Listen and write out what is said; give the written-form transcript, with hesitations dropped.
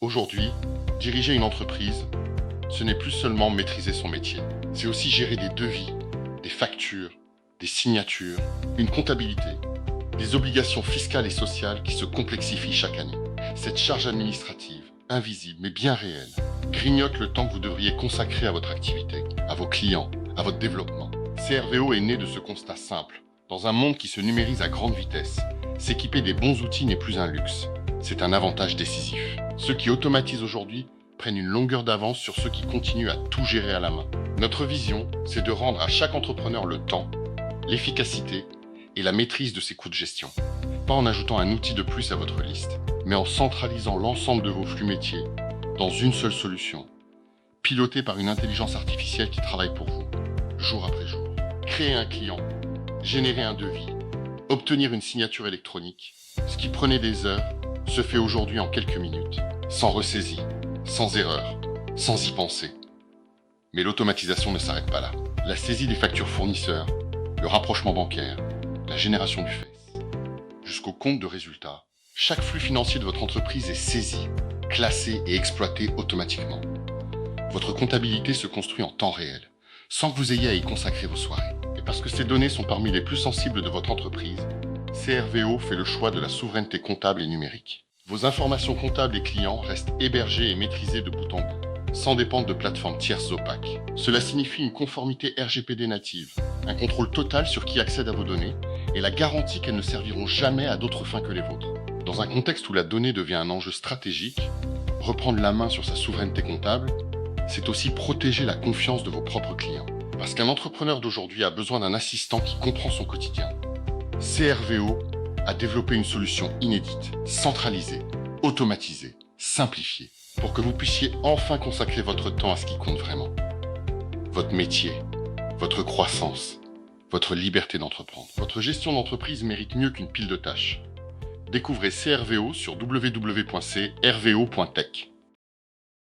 Aujourd'hui, diriger une entreprise, ce n'est plus seulement maîtriser son métier. C'est aussi gérer des devis, des factures, des signatures, une comptabilité, des obligations fiscales et sociales qui se complexifient chaque année. Cette charge administrative, invisible mais bien réelle, grignote le temps que vous devriez consacrer à votre activité, à vos clients, à votre développement. CRVO est né de ce constat simple. Dans un monde qui se numérise à grande vitesse, s'équiper des bons outils n'est plus un luxe, c'est un avantage décisif. Ceux qui automatisent aujourd'hui prennent une longueur d'avance sur ceux qui continuent à tout gérer à la main. Notre vision, c'est de rendre à chaque entrepreneur le temps, l'efficacité et la maîtrise de ses coûts de gestion. Pas en ajoutant un outil de plus à votre liste, mais en centralisant l'ensemble de vos flux métiers dans une seule solution, pilotée par une intelligence artificielle qui travaille pour vous, jour après jour. Créer un client, générer un devis, obtenir une signature électronique, ce qui prenait des heures, se fait aujourd'hui en quelques minutes, sans ressaisie, sans erreur, sans y penser. Mais l'automatisation ne s'arrête pas là. La saisie des factures fournisseurs, le rapprochement bancaire, la génération du FES, jusqu'au compte de résultat, chaque flux financier de votre entreprise est saisi, classé et exploité automatiquement. Votre comptabilité se construit en temps réel, sans que vous ayez à y consacrer vos soirées. Et parce que ces données sont parmi les plus sensibles de votre entreprise, CRVO fait le choix de la souveraineté comptable et numérique. Vos informations comptables et clients restent hébergées et maîtrisées de bout en bout, sans dépendre de plateformes tierces opaques. Cela signifie une conformité RGPD native, un contrôle total sur qui accède à vos données, et la garantie qu'elles ne serviront jamais à d'autres fins que les vôtres. Dans un contexte où la donnée devient un enjeu stratégique, reprendre la main sur sa souveraineté comptable, c'est aussi protéger la confiance de vos propres clients. Parce qu'un entrepreneur d'aujourd'hui a besoin d'un assistant qui comprend son quotidien. CRVO a développé une solution inédite, centralisée, automatisée, simplifiée, pour que vous puissiez enfin consacrer votre temps à ce qui compte vraiment. Votre métier, votre croissance, votre liberté d'entreprendre. Votre gestion d'entreprise mérite mieux qu'une pile de tâches. Découvrez CRVO sur www.crvo.tech.